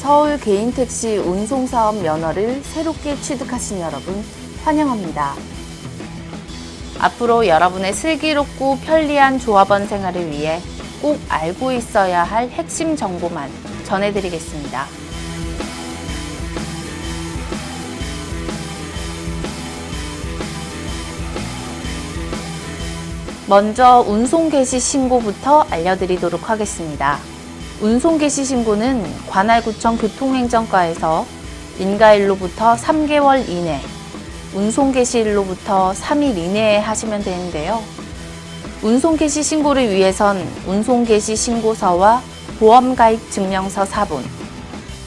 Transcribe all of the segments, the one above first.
서울 개인택시 운송사업 면허를 새롭게 취득하신 여러분 환영합니다. 앞으로 여러분의 슬기롭고 편리한 조합원 생활을 위해 꼭 알고 있어야 할 핵심 정보만 전해드리겠습니다. 먼저 운송 개시 신고부터 알려드리도록 하겠습니다. 운송 개시 신고는 관할구청 교통행정과에서 인가일로부터 3개월 이내, 운송 개시일로부터 3일 이내에 하시면 되는데요. 운송 개시 신고를 위해선 운송 개시 신고서와 보험가입 증명서 사본,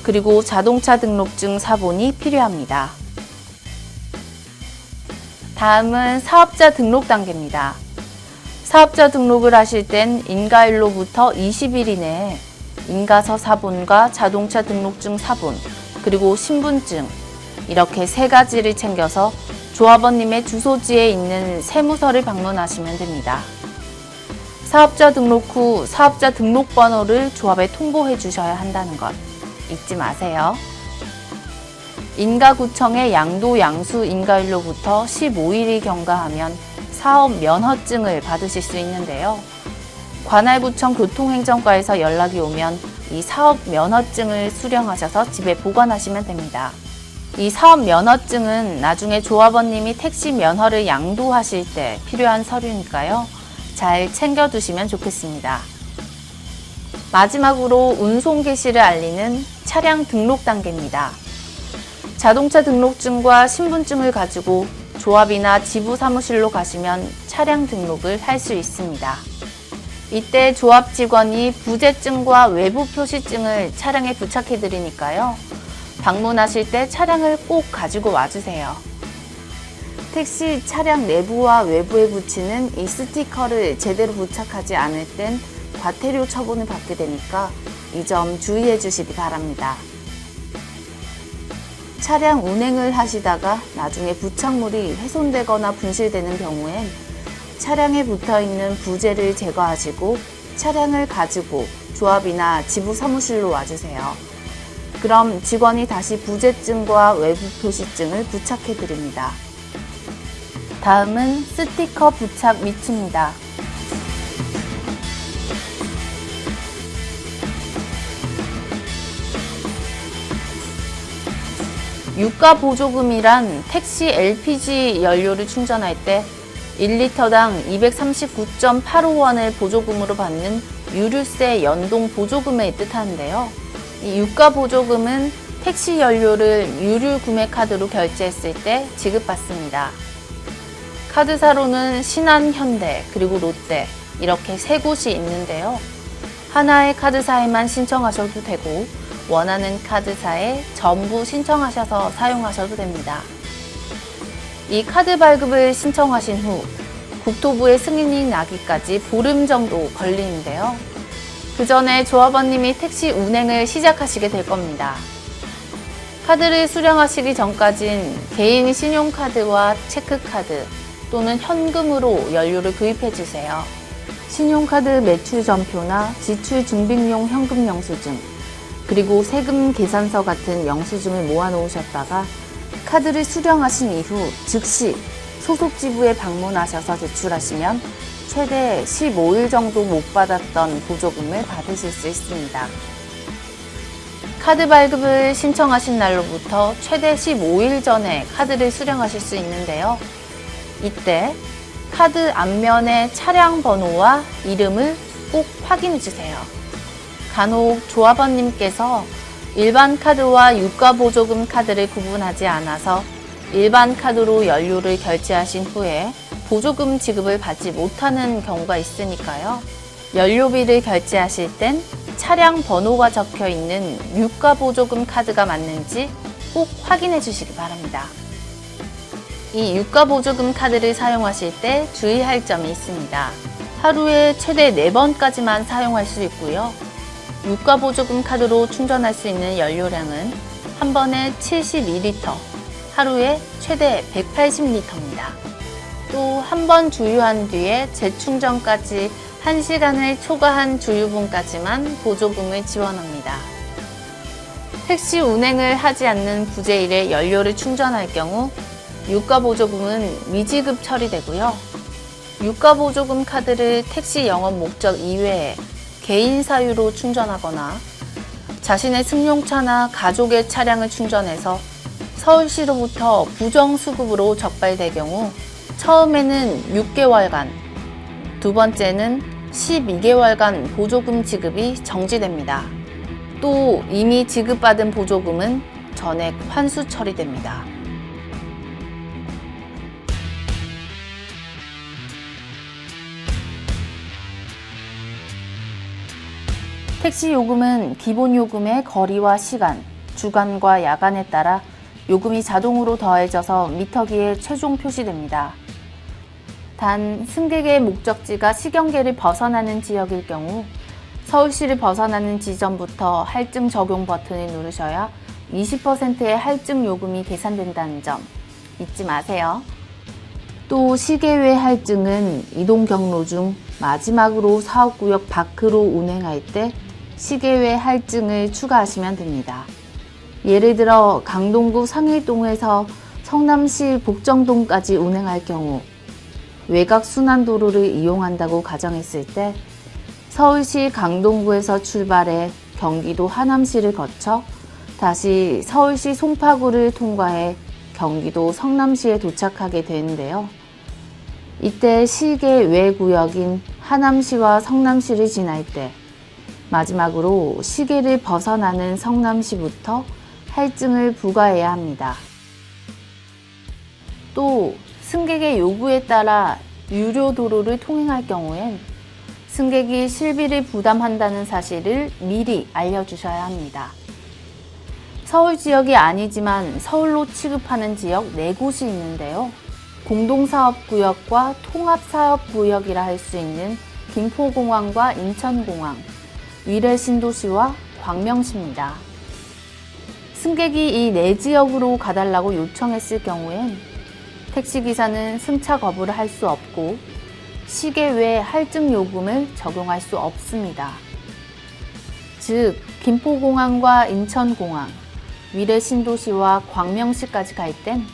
그리고 자동차 등록증 사본이 필요합니다. 다음은 사업자 등록 단계입니다. 사업자 등록을 하실 땐 인가일로부터 20일 이내에 인가서 사본과 자동차 등록증 사본, 그리고 신분증, 이렇게 세 가지를 챙겨서 조합원님의 주소지에 있는 세무서를 방문하시면 됩니다. 사업자 등록 후 사업자 등록번호를 조합에 통보해 주셔야 한다는 것 잊지 마세요. 인가구청의 양도 양수 인가일로부터 15일이 경과하면 사업 면허증을 받으실 수 있는데요. 관할구청 교통행정과에서 연락이 오면 이 사업 면허증을 수령하셔서 집에 보관하시면 됩니다. 이 사업 면허증은 나중에 조합원님이 택시 면허를 양도하실 때 필요한 서류니까요. 잘 챙겨두시면 좋겠습니다. 마지막으로 운송 개시를 알리는 차량 등록 단계입니다. 자동차 등록증과 신분증을 가지고 조합이나 지부 사무실로 가시면 차량 등록을 할 수 있습니다. 이때 조합 직원이 부재증과 외부 표시증을 차량에 부착해 드리니까요. 방문하실 때 차량을 꼭 가지고 와주세요. 택시 차량 내부와 외부에 붙이는 이 스티커를 제대로 부착하지 않을 땐 과태료 처분을 받게 되니까 이 점 주의해 주시기 바랍니다. 차량 운행을 하시다가 나중에 부착물이 훼손되거나 분실되는 경우엔 차량에 붙어있는 부재를 제거하시고 차량을 가지고 조합이나 지부 사무실로 와주세요. 그럼 직원이 다시 부재증과 외부 표시증을 부착해 드립니다. 다음은 스티커 부착 미치입니다. 유가 보조금이란 택시 LPG 연료를 충전할 때 1리터당 239.85원을 보조금으로 받는 유류세 연동 보조금을 뜻하는데요. 이 유가 보조금은 택시 연료를 유류 구매 카드로 결제했을 때 지급받습니다. 카드사로는 신한, 현대, 그리고 롯데 이렇게 세 곳이 있는데요. 하나의 카드사에만 신청하셔도 되고 원하는 카드사에 전부 신청하셔서 사용하셔도 됩니다. 이 카드 발급을 신청하신 후 국토부의 승인이 나기까지 보름 정도 걸리는데요. 그 전에 조합원님이 택시 운행을 시작하시게 될 겁니다. 카드를 수령하시기 전까진 개인 신용카드와 체크카드 또는 현금으로 연료를 구입해 주세요. 신용카드 매출 전표나 지출 증빙용 현금 영수증, 그리고 세금 계산서 같은 영수증을 모아 놓으셨다가 카드를 수령하신 이후 즉시 소속 지부에 방문하셔서 제출하시면 최대 15일 정도 못 받았던 보조금을 받으실 수 있습니다. 카드 발급을 신청하신 날로부터 최대 15일 전에 카드를 수령하실 수 있는데요. 이때 카드 앞면의 차량 번호와 이름을 꼭 확인해 주세요. 간혹 조합원님께서 일반 카드와 유가 보조금 카드를 구분하지 않아서 일반 카드로 연료를 결제하신 후에 보조금 지급을 받지 못하는 경우가 있으니까요. 연료비를 결제하실 땐 차량 번호가 적혀 있는 유가 보조금 카드가 맞는지 꼭 확인해 주시기 바랍니다. 이 유가 보조금 카드를 사용하실 때 주의할 점이 있습니다. 하루에 최대 4번까지만 사용할 수 있고요. 유가 보조금 카드로 충전할 수 있는 연료량은 한 번에 72리터, 하루에 최대 180리터입니다. 또 한 번 주유한 뒤에 재충전까지 1시간을 초과한 주유분까지만 보조금을 지원합니다. 택시 운행을 하지 않는 부재일에 연료를 충전할 경우 유가보조금은 미지급 처리되고요. 유가보조금 카드를 택시 영업 목적 이외에 개인 사유로 충전하거나 자신의 승용차나 가족의 차량을 충전해서 서울시로부터 부정수급으로 적발될 경우 처음에는 6개월간, 두 번째는 12개월간 보조금 지급이 정지됩니다. 또 이미 지급받은 보조금은 전액 환수 처리됩니다. 택시 요금은 기본 요금의 거리와 시간, 주간과 야간에 따라 요금이 자동으로 더해져서 미터기에 최종 표시됩니다. 단 승객의 목적지가 시경계를 벗어나는 지역일 경우 서울시를 벗어나는 지점부터 할증 적용 버튼을 누르셔야 20%의 할증 요금이 계산된다는 점 잊지 마세요. 또 시계 외 할증은 이동 경로 중 마지막으로 사업구역 밖으로 운행할 때 시계 외 할증을 추가하시면 됩니다. 예를 들어 강동구 상일동에서 성남시 복정동까지 운행할 경우 외곽 순환도로를 이용한다고 가정했을 때 서울시 강동구에서 출발해 경기도 하남시를 거쳐 다시 서울시 송파구를 통과해 경기도 성남시에 도착하게 되는데요. 이때 시계 외 구역인 하남시와 성남시를 지날 때 마지막으로 시계를 벗어나는 성남시부터 할증을 부과해야 합니다. 또 승객의 요구에 따라 유료 도로를 통행할 경우엔 승객이 실비를 부담한다는 사실을 미리 알려주셔야 합니다. 서울 지역이 아니지만 서울로 취급하는 지역 4곳이 있는데요. 공동사업구역과 통합사업구역이라 할 수 있는 김포공항과 인천공항, 위례신도시와 광명시입니다. 승객이 이 4지역으로 가달라고 요청했을 경우엔 택시기사는 승차 거부를 할 수 없고 시계 외 할증 요금을 적용할 수 없습니다. 즉, 김포공항과 인천공항, 위례신도시와 광명시까지 갈 땐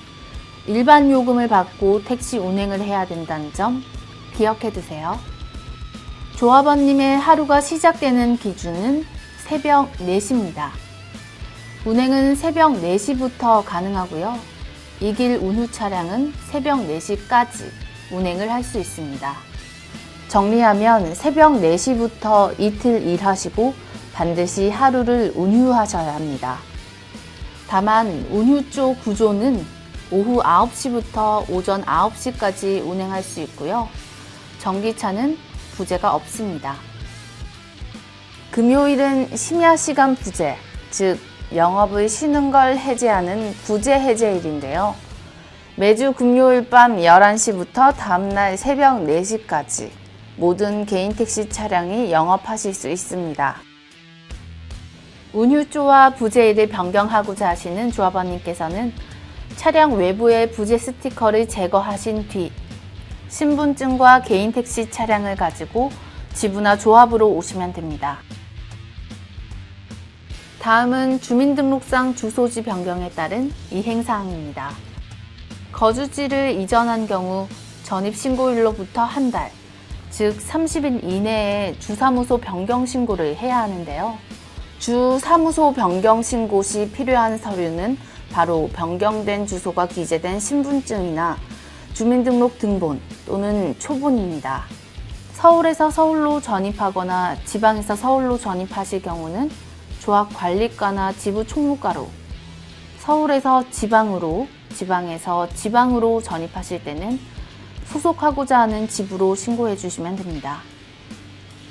일반 요금을 받고 택시 운행을 해야 된다는 점 기억해 두세요. 조합원님의 하루가 시작되는 기준은 새벽 4시입니다. 운행은 새벽 4시부터 가능하고요. 이 길 운후 차량은 새벽 4시까지 운행을 할 수 있습니다. 정리하면 새벽 4시부터 이틀 일하시고 반드시 하루를 운휴하셔야 합니다. 다만 운휴조 구조는 오후 9시부터 오전 9시까지 운행할 수 있고요. 전기차는 부재가 없습니다. 금요일은 심야 시간 부재, 즉 영업을 쉬는 걸 해제하는 부재 해제일인데요. 매주 금요일 밤 11시부터 다음날 새벽 4시까지 모든 개인 택시 차량이 영업하실 수 있습니다. 운휴조와 부재일을 변경하고자 하시는 조합원님께서는 차량 외부의 부재 스티커를 제거하신 뒤 신분증과 개인 택시 차량을 가지고 지부나 조합으로 오시면 됩니다. 다음은 주민등록상 주소지 변경에 따른 이행사항입니다. 거주지를 이전한 경우 전입신고일로부터 한 달, 즉 30일 이내에 주사무소 변경 신고를 해야 하는데요. 주사무소 변경 신고 시 필요한 서류는 바로 변경된 주소가 기재된 신분증이나 주민등록 등본 또는 초본입니다. 서울에서 서울로 전입하거나 지방에서 서울로 전입하실 경우는 조합관리과나 지부총무과로, 서울에서 지방으로, 지방에서 지방으로 전입하실 때는 소속하고자 하는 지부로 신고해 주시면 됩니다.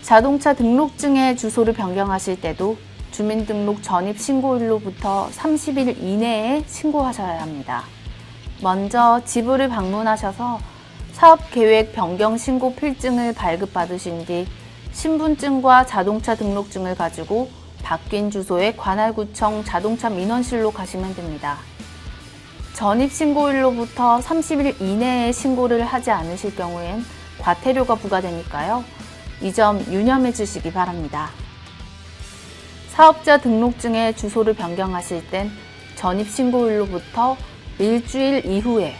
자동차 등록증의 주소를 변경하실 때도 주민등록 전입 신고일로부터 30일 이내에 신고하셔야 합니다. 먼저 지부를 방문하셔서 사업계획 변경 신고 필증을 발급받으신 뒤 신분증과 자동차 등록증을 가지고 바뀐 주소의 관할구청 자동차 민원실로 가시면 됩니다. 전입신고일로부터 30일 이내에 신고를 하지 않으실 경우엔 과태료가 부과되니까요. 이 점 유념해 주시기 바랍니다. 사업자 등록증의 주소를 변경하실 땐 전입신고일로부터 일주일 이후에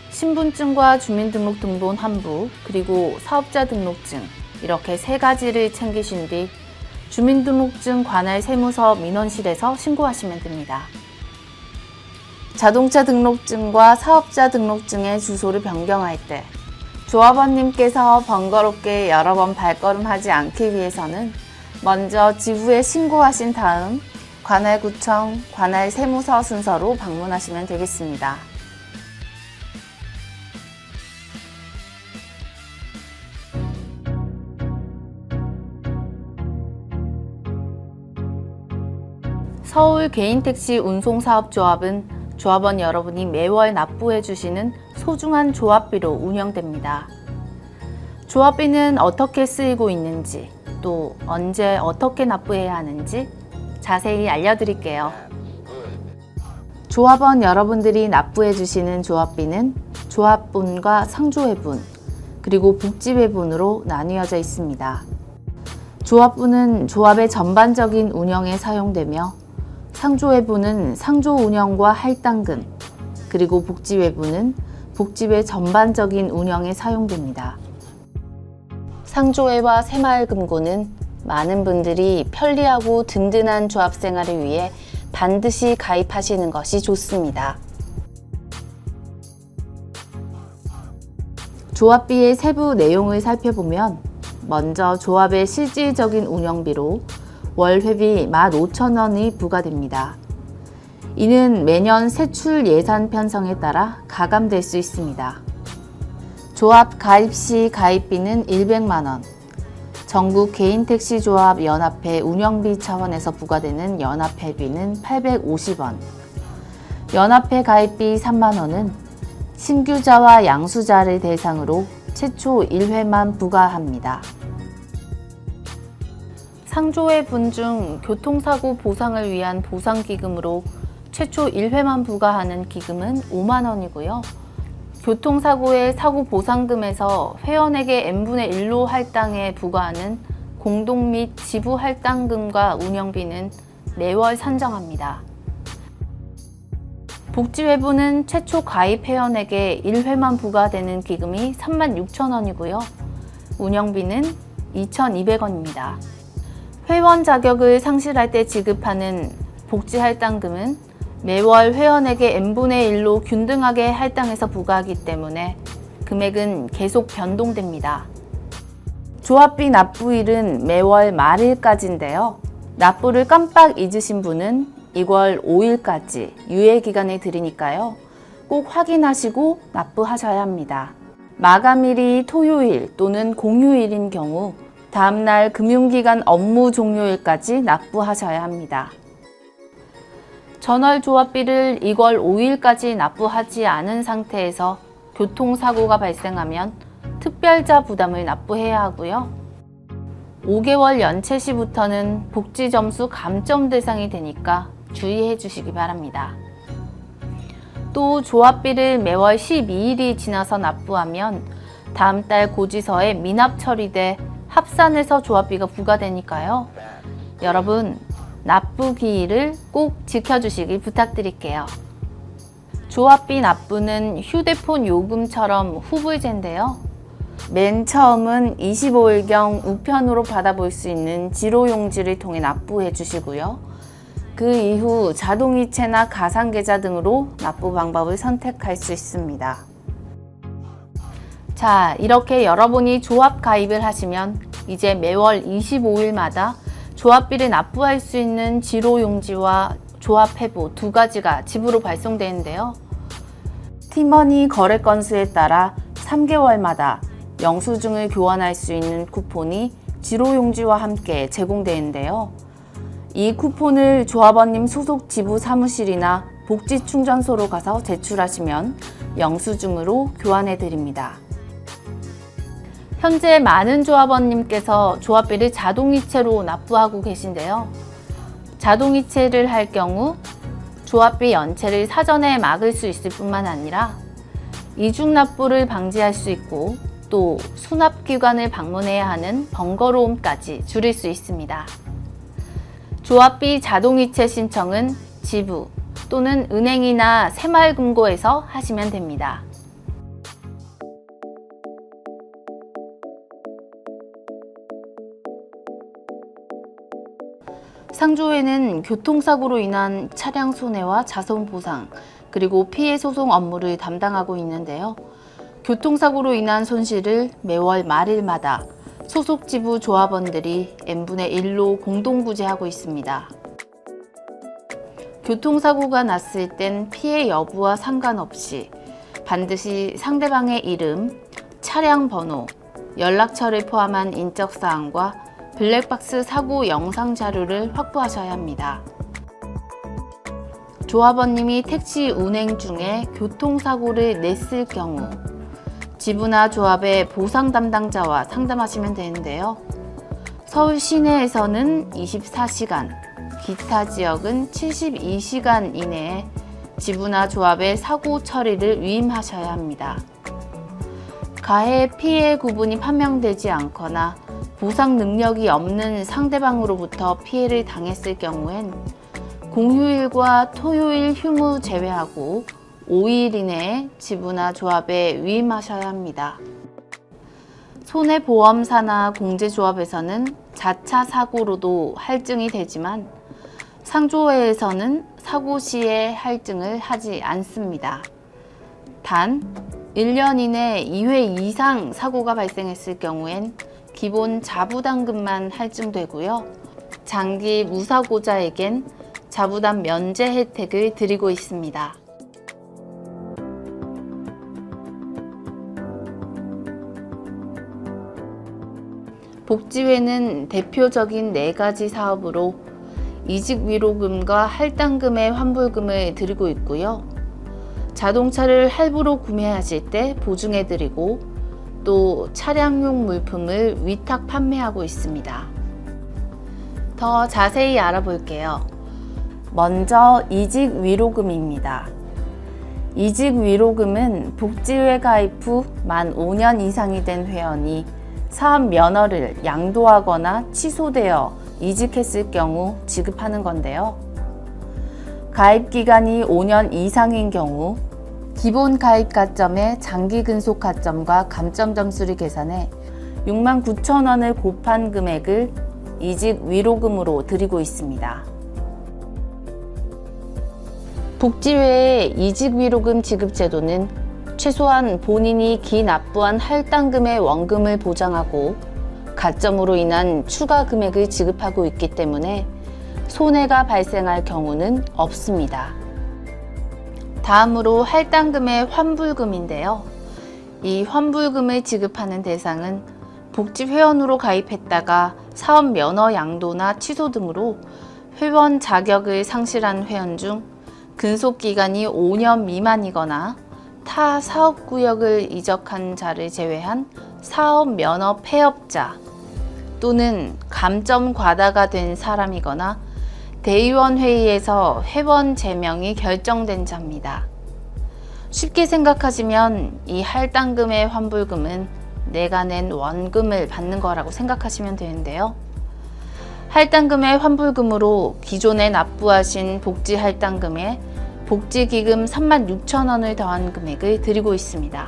신분증과 주민등록등본 환부, 그리고 사업자 등록증 이렇게 3가지를 챙기신 뒤 주민등록증 관할 세무서 민원실에서 신고하시면 됩니다. 자동차 등록증과 사업자 등록증의 주소를 변경할 때 조합원님께서 번거롭게 여러 번 발걸음하지 않기 위해서는 먼저 지부에 신고하신 다음 관할구청, 관할 세무서 순서로 방문하시면 되겠습니다. 서울 개인택시 운송사업조합은 조합원 여러분이 매월 납부해 주시는 소중한 조합비로 운영됩니다. 조합비는 어떻게 쓰이고 있는지, 또 언제 어떻게 납부해야 하는지 자세히 알려드릴게요. 조합원 여러분들이 납부해 주시는 조합비는 조합분과 상조회분, 그리고 복지회분으로 나뉘어져 있습니다. 조합분은 조합의 전반적인 운영에 사용되며, 상조회분은 상조 운영과 할당금, 그리고 복지회분은 복지회 전반적인 운영에 사용됩니다. 상조회와 새마을금고는 많은 분들이 편리하고 든든한 조합 생활을 위해 반드시 가입하시는 것이 좋습니다. 조합비의 세부 내용을 살펴보면, 먼저 조합의 실질적인 운영비로 월 회비 15,000원이 부과됩니다. 이는 매년 세출 예산 편성에 따라 가감될 수 있습니다. 조합 가입 시 가입비는 100만원, 전국 개인택시조합 연합회 운영비 차원에서 부과되는 연합회비는 850원, 연합회 가입비 3만원은 신규자와 양수자를 대상으로 최초 1회만 부과합니다. 상조회분 중 교통사고 보상을 위한 보상기금으로 최초 1회만 부과하는 기금은 5만원이고요. 교통사고의 사고보상금에서 회원에게 n분의 1로 할당해 부과하는 공동 및 지부 할당금과 운영비는 매월 산정합니다. 복지회분은 최초 가입 회원에게 1회만 부과되는 기금이 36,000원이고요. 운영비는 2,200원입니다. 회원 자격을 상실할 때 지급하는 복지할당금은 매월 회원에게 n분의 1로 균등하게 할당해서 부과하기 때문에 금액은 계속 변동됩니다. 조합비 납부일은 매월 말일까지인데요. 납부를 깜빡 잊으신 분은 2월 5일까지 유예기간을 드리니까요. 꼭 확인하시고 납부하셔야 합니다. 마감일이 토요일 또는 공휴일인 경우 다음날 금융기관 업무 종료일까지 납부하셔야 합니다. 전월조합비를 2월 5일까지 납부하지 않은 상태에서 교통사고가 발생하면 특별자 부담을 납부해야 하고요. 5개월 연체 시부터는 복지점수 감점 대상이 되니까 주의해 주시기 바랍니다. 또 조합비를 매월 12일이 지나서 납부하면 다음 달 고지서에 미납 처리돼 합산해서 조합비가 부과되니까요. 여러분, 납부 기일을 꼭 지켜주시길 부탁드릴게요. 조합비 납부는 휴대폰 요금처럼 후불제인데요. 맨 처음은 25일경 우편으로 받아볼 수 있는 지로용지를 통해 납부해 주시고요. 그 이후 자동이체나 가상계좌 등으로 납부 방법을 선택할 수 있습니다. 자, 이렇게 여러분이 조합 가입을 하시면 이제 매월 25일마다 조합비를 납부할 수 있는 지로용지와 조합회보 2가지가 집으로 발송되는데요. 티머니 거래 건수에 따라 3개월마다 영수증을 교환할 수 있는 쿠폰이 지로용지와 함께 제공되는데요. 이 쿠폰을 조합원님 소속 지부 사무실이나 복지충전소로 가서 제출하시면 영수증으로 교환해 드립니다. 현재 많은 조합원님께서 조합비를 자동이체로 납부하고 계신데요. 자동이체를 할 경우 조합비 연체를 사전에 막을 수 있을 뿐만 아니라 이중 납부를 방지할 수 있고 또 수납기관을 방문해야 하는 번거로움까지 줄일 수 있습니다. 조합비 자동이체 신청은 지부 또는 은행이나 새마을금고에서 하시면 됩니다. 상조에는 교통사고로 인한 차량 손해와 자손 보상, 그리고 피해 소송 업무를 담당하고 있는데요. 교통사고로 인한 손실을 매월 말일마다 소속 지부 조합원들이 n분의 1로 공동부재하고 있습니다. 교통사고가 났을 땐 피해 여부와 상관없이 반드시 상대방의 이름, 차량 번호, 연락처를 포함한 인적사항과 블랙박스 사고 영상 자료를 확보하셔야 합니다. 조합원님이 택시 운행 중에 교통사고를 냈을 경우 지부나 조합의 보상 담당자와 상담하시면 되는데요. 서울 시내에서는 24시간, 기타 지역은 72시간 이내에 지부나 조합의 사고 처리를 위임하셔야 합니다. 가해 피해 구분이 판명되지 않거나 보상 능력이 없는 상대방으로부터 피해를 당했을 경우엔 공휴일과 토요일 휴무 제외하고 5일 이내에 지부나 조합에 위임하셔야 합니다. 손해보험사나 공제조합에서는 자차 사고로도 할증이 되지만 상조회에서는 사고 시에 할증을 하지 않습니다. 단 1년 이내 2회 이상 사고가 발생했을 경우엔 기본 자부담금만 할증되고요. 장기 무사고자에겐 자부담 면제 혜택을 드리고 있습니다. 복지회는 대표적인 4가지 사업으로 이직위로금과 할당금의 환불금을 드리고 있고요. 자동차를 할부로 구매하실 때 보증해드리고 또 차량용 물품을 위탁 판매하고 있습니다. 더 자세히 알아볼게요. 먼저 이직위로금입니다. 이직위로금은 복지회 가입 후 만 5년 이상이 된 회원이 사업 면허를 양도하거나 취소되어 이직했을 경우 지급하는 건데요. 가입 기간이 5년 이상인 경우 기본 가입 가점의 장기 근속 가점과 감점 점수를 계산해 69,000원을 곱한 금액을 이직 위로금으로 드리고 있습니다. 복지회의 이직 위로금 지급 제도는 최소한 본인이 기납부한 할당금의 원금을 보장하고 가점으로 인한 추가 금액을 지급하고 있기 때문에 손해가 발생할 경우는 없습니다. 다음으로 할당금의 환불금인데요. 이 환불금을 지급하는 대상은 복지회원으로 가입했다가 사업 면허 양도나 취소 등으로 회원 자격을 상실한 회원 중 근속기간이 5년 미만이거나 타 사업구역을 이적한 자를 제외한 사업 면허 폐업자 또는 감점 과다가 된 사람이거나 대의원 회의에서 회원 제명이 결정된 자입니다. 쉽게 생각하시면 이 할당금의 환불금은 내가 낸 원금을 받는 거라고 생각하시면 되는데요. 할당금의 환불금으로 기존에 납부하신 복지 할당금에 복지기금 36,000원을 더한 금액을 드리고 있습니다.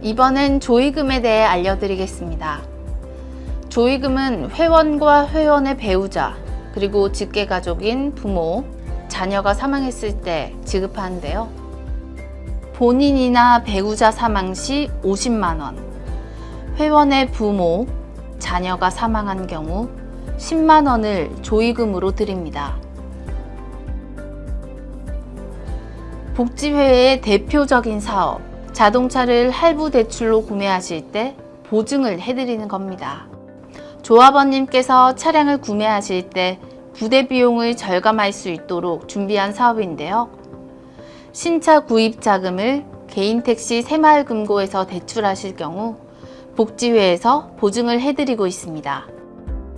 이번엔 조의금에 대해 알려드리겠습니다. 조의금은 회원과 회원의 배우자 그리고 직계가족인 부모, 자녀가 사망했을 때 지급하는데요. 본인이나 배우자 사망 시 50만원, 회원의 부모, 자녀가 사망한 경우 10만원을 조의금으로 드립니다. 복지회의 대표적인 사업, 자동차를 할부 대출로 구매하실 때 보증을 해드리는 겁니다. 조합원님께서 차량을 구매하실 때 부대 비용을 절감할 수 있도록 준비한 사업인데요. 신차 구입 자금을 개인 택시 새마을금고에서 대출하실 경우 복지회에서 보증을 해드리고 있습니다.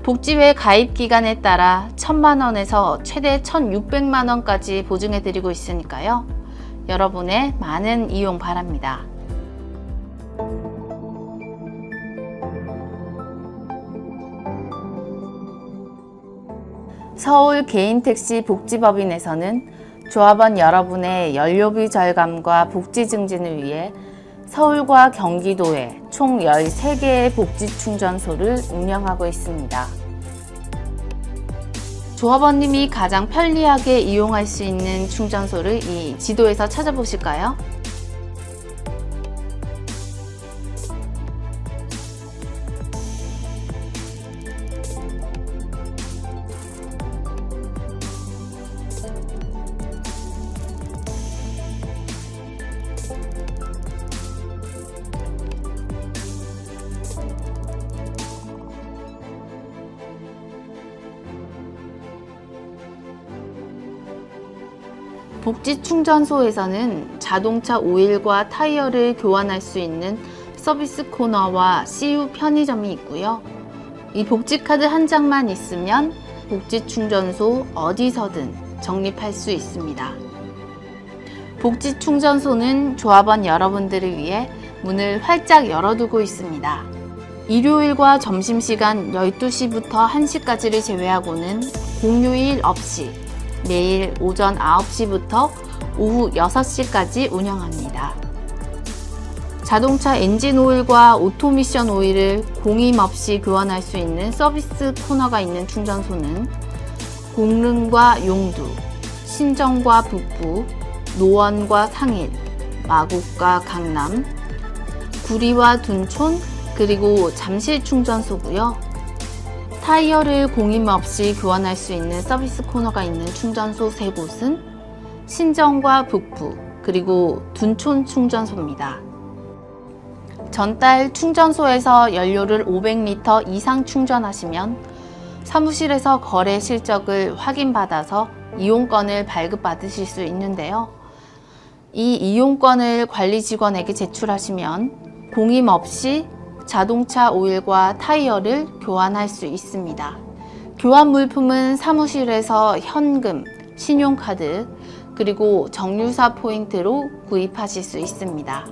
복지회 가입 기간에 따라 1,000만원에서 최대 1,600만원까지 보증해드리고 있으니까요. 여러분의 많은 이용 바랍니다. 서울 개인택시 복지법인에서는 조합원 여러분의 연료비 절감과 복지 증진을 위해 서울과 경기도에 총 13개의 복지충전소를 운영하고 있습니다. 조합원님이 가장 편리하게 이용할 수 있는 충전소를 이 지도에서 찾아보실까요? 복지충전소에서는 자동차 오일과 타이어를 교환할 수 있는 서비스 코너와 CU 편의점이 있고요. 이 복지카드 한 장만 있으면 복지충전소 어디서든 적립할 수 있습니다. 복지충전소는 조합원 여러분들을 위해 문을 활짝 열어두고 있습니다. 일요일과 점심시간 12시부터 1시까지를 제외하고는 공휴일 없이 매일 오전 9시부터 오후 6시까지 운영합니다. 자동차 엔진 오일과 오토미션 오일을 공임 없이 교환할 수 있는 서비스 코너가 있는 충전소는 공릉과 용두, 신정과 북부, 노원과 상일, 마곡과 강남, 구리와 둔촌, 그리고 잠실 충전소고요. 타이어를 공임 없이 교환할 수 있는 서비스 코너가 있는 충전소 3곳은 신정과 북부, 그리고 둔촌 충전소입니다. 전달 충전소에서 연료를 500리터 이상 충전하시면 사무실에서 거래 실적을 확인받아서 이용권을 발급받으실 수 있는데요. 이 이용권을 관리 직원에게 제출하시면 공임 없이 자동차 오일과 타이어를 교환할 수 있습니다. 교환 물품은 사무실에서 현금, 신용카드, 그리고 정유사 포인트로 구입하실 수 있습니다.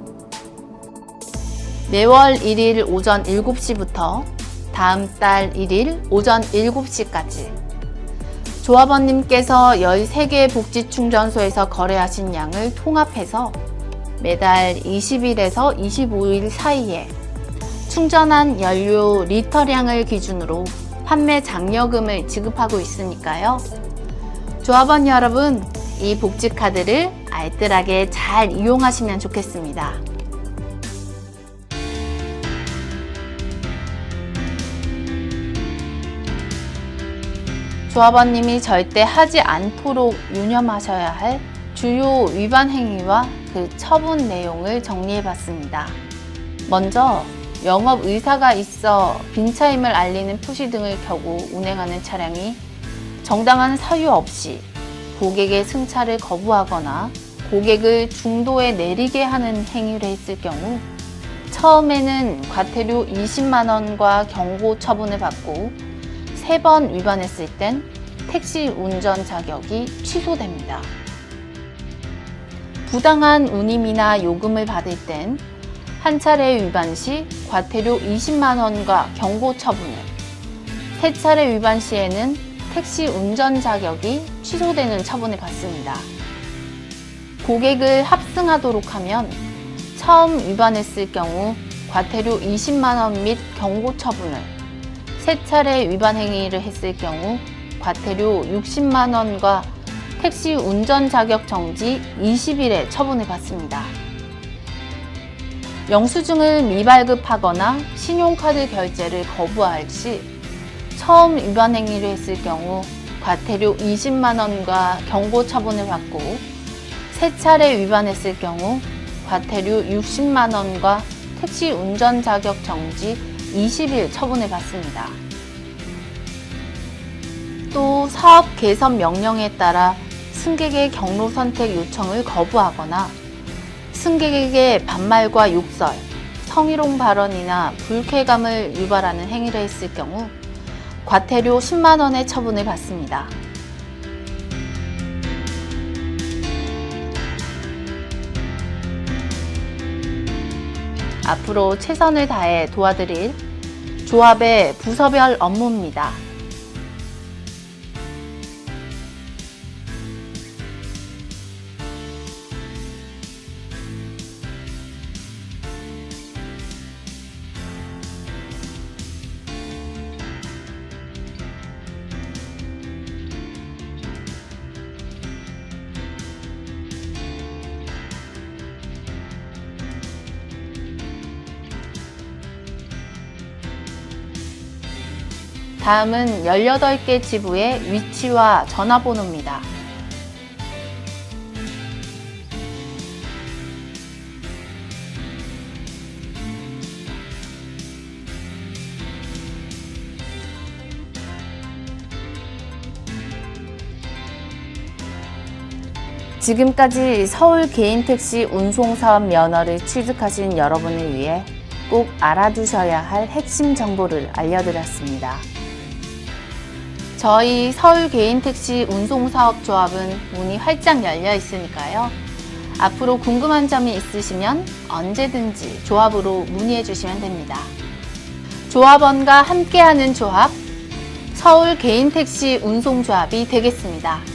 매월 1일 오전 7시부터 다음 달 1일 오전 7시까지 조합원님께서 13개 복지충전소에서 거래하신 양을 통합해서 매달 20일에서 25일 사이에 충전한 연료 리터량을 기준으로 판매 장려금을 지급하고 있으니까요. 조합원 여러분, 이 복지카드를 알뜰하게 잘 이용하시면 좋겠습니다. 조합원님이 절대 하지 않도록 유념하셔야 할 주요 위반 행위와 그 처분 내용을 정리해봤습니다. 먼저 영업 의사가 있어 빈차임을 알리는 표시 등을 켜고 운행하는 차량이 정당한 사유 없이 고객의 승차를 거부하거나 고객을 중도에 내리게 하는 행위를 했을 경우 처음에는 과태료 20만 원과 경고 처분을 받고 3번 위반했을 땐 택시 운전 자격이 취소됩니다. 부당한 운임이나 요금을 받을 땐 한 차례 위반 시 과태료 20만 원과 경고 처분을, 3차례 위반 시에는 택시 운전 자격이 취소되는 처분을 받습니다. 고객을 합승하도록 하면 처음 위반했을 경우 과태료 20만 원 및 경고 처분을, 3차례 위반 행위를 했을 경우 과태료 60만 원과 택시 운전 자격 정지 20일의 처분을 받습니다. 영수증을 미발급하거나 신용카드 결제를 거부할 시 처음 위반 행위를 했을 경우 과태료 20만 원과 경고 처분을 받고 3차례 위반했을 경우 과태료 60만 원과 택시 운전 자격 정지 20일 처분을 받습니다. 또 사업 개선 명령에 따라 승객의 경로 선택 요청을 거부하거나 승객에게 반말과 욕설, 성희롱 발언이나 불쾌감을 유발하는 행위를 했을 경우 과태료 10만 원의 처분을 받습니다. 앞으로 최선을 다해 도와드릴 조합의 부서별 업무입니다. 다음은 18개 지부의 위치와 전화번호입니다. 지금까지 서울 개인택시 운송사업 면허를 취득하신 여러분을 위해 꼭 알아두셔야 할 핵심 정보를 알려드렸습니다. 저희 서울 개인택시 운송사업조합은 문이 활짝 열려 있으니까요. 앞으로 궁금한 점이 있으시면 언제든지 조합으로 문의해 주시면 됩니다. 조합원과 함께하는 조합, 서울 개인택시 운송조합이 되겠습니다.